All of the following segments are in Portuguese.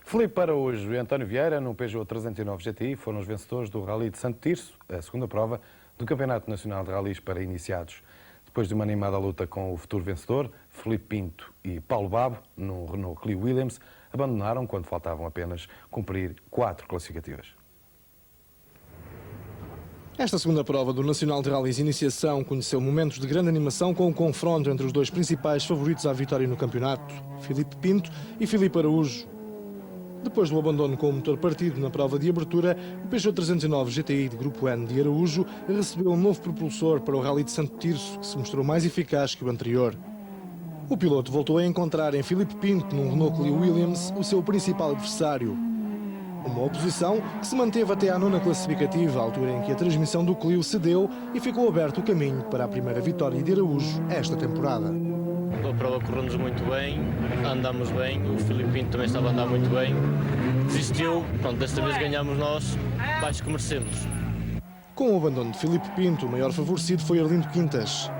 Filipe Araújo e António Vieira, no Peugeot 309 GTI, foram os vencedores do Rally de Santo Tirso, a segunda prova do Campeonato Nacional de Rallys para Iniciados. Depois de uma animada luta com o futuro vencedor, Filipe Pinto e Paulo Babo, no Renault Clio Williams, abandonaram quando faltavam apenas cumprir 4 classificativas. Esta segunda prova do Nacional de Rallys Iniciação conheceu momentos de grande animação com o confronto entre os dois principais favoritos à vitória no campeonato, Filipe Pinto e Filipe Araújo. Depois do abandono com o motor partido na prova de abertura, o Peugeot 309 GTI de Grupo N de Araújo recebeu um novo propulsor para o Rally de Santo Tirso, que se mostrou mais eficaz que o anterior. O piloto voltou a encontrar em Filipe Pinto, num Renault Clio Williams, o seu principal adversário. Uma oposição que se manteve até à nona classificativa, altura em que a transmissão do Clio cedeu e ficou aberto o caminho para a primeira vitória de Araújo esta temporada. A prova correu-nos muito bem, andamos bem, o Filipe Pinto também estava a andar muito bem, desistiu, pronto, desta vez ganhamos nós, acho que merecemos. Com o abandono de Filipe Pinto, o maior favorecido foi Arlindo Quintas.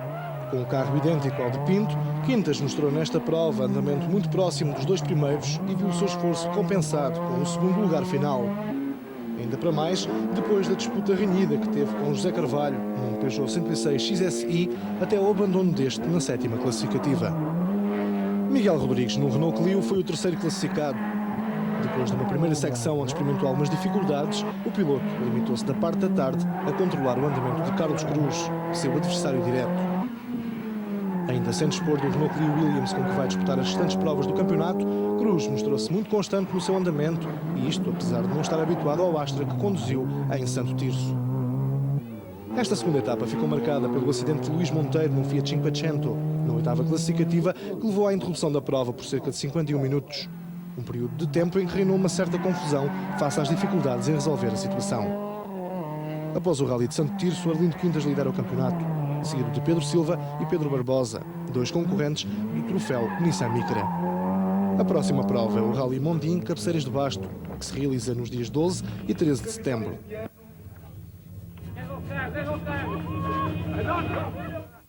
Com um carro idêntico ao de Pinto, Quintas mostrou nesta prova andamento muito próximo dos dois primeiros e viu o seu esforço compensado com o segundo lugar final. Ainda para mais, depois da disputa renhida que teve com José Carvalho, num Peugeot 106 XSI, até o abandono deste na sétima classificativa. Miguel Rodrigues, no Renault Clio, foi o terceiro classificado. Depois de uma primeira secção onde experimentou algumas dificuldades, o piloto limitou-se da parte da tarde a controlar o andamento de Carlos Cruz, seu adversário direto. Ainda sem dispor do Renault Clio Williams com que vai disputar as restantes provas do campeonato, Cruz mostrou-se muito constante no seu andamento, e isto apesar de não estar habituado ao Astra que conduziu em Santo Tirso. Esta segunda etapa ficou marcada pelo acidente de Luís Monteiro no Fiat 500, na oitava classificativa, que levou à interrupção da prova por cerca de 51 minutos. Um período de tempo em que reinou uma certa confusão face às dificuldades em resolver a situação. Após o Rally de Santo Tirso, Arlindo Quintas lidera o campeonato, seguido de Pedro Silva e Pedro Barbosa, dois concorrentes do troféu Nissan Micra. A próxima prova é o Rally Mondim Cabeceiras de Basto, que se realiza nos dias 12 e 13 de setembro.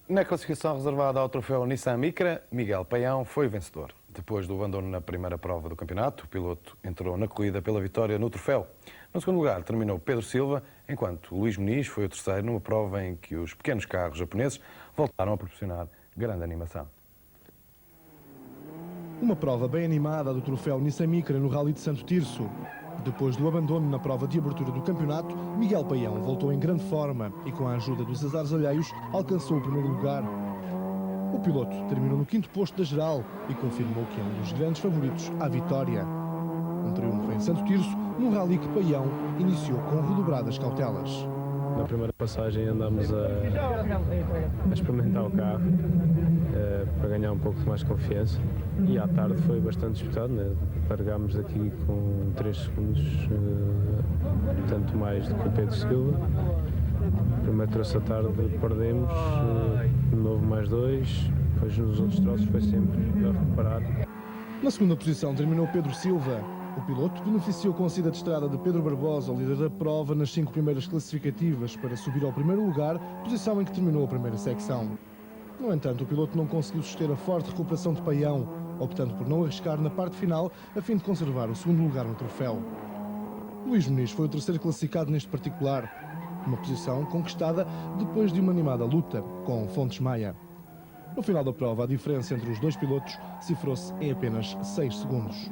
Na classificação reservada ao troféu Nissan Micra, Miguel Paião foi o vencedor. Depois do abandono na primeira prova do campeonato, o piloto entrou na corrida pela vitória no troféu. No segundo lugar terminou Pedro Silva, enquanto Luís Muniz foi o terceiro numa prova em que os pequenos carros japoneses voltaram a proporcionar grande animação. Uma prova bem animada do troféu Nissan Micra no Rally de Santo Tirso. Depois do abandono na prova de abertura do campeonato, Miguel Paião voltou em grande forma e, com a ajuda dos azares alheios, alcançou o primeiro lugar. O piloto terminou no quinto posto da geral e confirmou que é um dos grandes favoritos à vitória. Um triunfo em Santo Tirso, num rally que Paião iniciou com redobradas cautelas. Na primeira passagem andámos a experimentar o carro para ganhar um pouco de mais confiança, e à tarde foi bastante disputado, né? Largámos aqui com 3 segundos, tanto mais do que o Pedro Silva. Primeiro troço da tarde perdemos, de novo mais 2, depois nos outros troços foi sempre a recuperar. Na segunda posição terminou Pedro Silva. O piloto beneficiou com a saída de estrada de Pedro Barbosa, o líder da prova, nas 5 primeiras classificativas, para subir ao primeiro lugar, posição em que terminou a primeira secção. No entanto, o piloto não conseguiu suster a forte recuperação de Paião, optando por não arriscar na parte final, a fim de conservar o segundo lugar no troféu. Luís Muniz foi o terceiro classificado neste particular, uma posição conquistada depois de uma animada luta com Fontes Maia. No final da prova, a diferença entre os dois pilotos cifrou-se em apenas 6 segundos.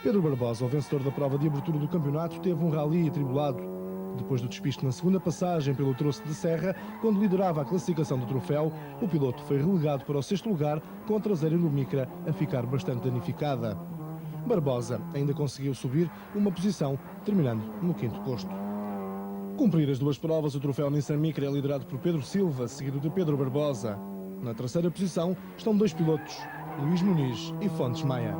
Pedro Barbosa, o vencedor da prova de abertura do campeonato, teve um rally atribulado. Depois do despiste na segunda passagem pelo troço de serra, quando liderava a classificação do troféu, o piloto foi relegado para o 6º lugar, com a traseira do Micra a ficar bastante danificada. Barbosa ainda conseguiu subir uma posição, terminando no 5º posto. Cumprir as 2 provas, o troféu Nissan Micra é liderado por Pedro Silva, seguido de Pedro Barbosa. Na terceira posição estão 2 pilotos, Luís Muniz e Fontes Maia.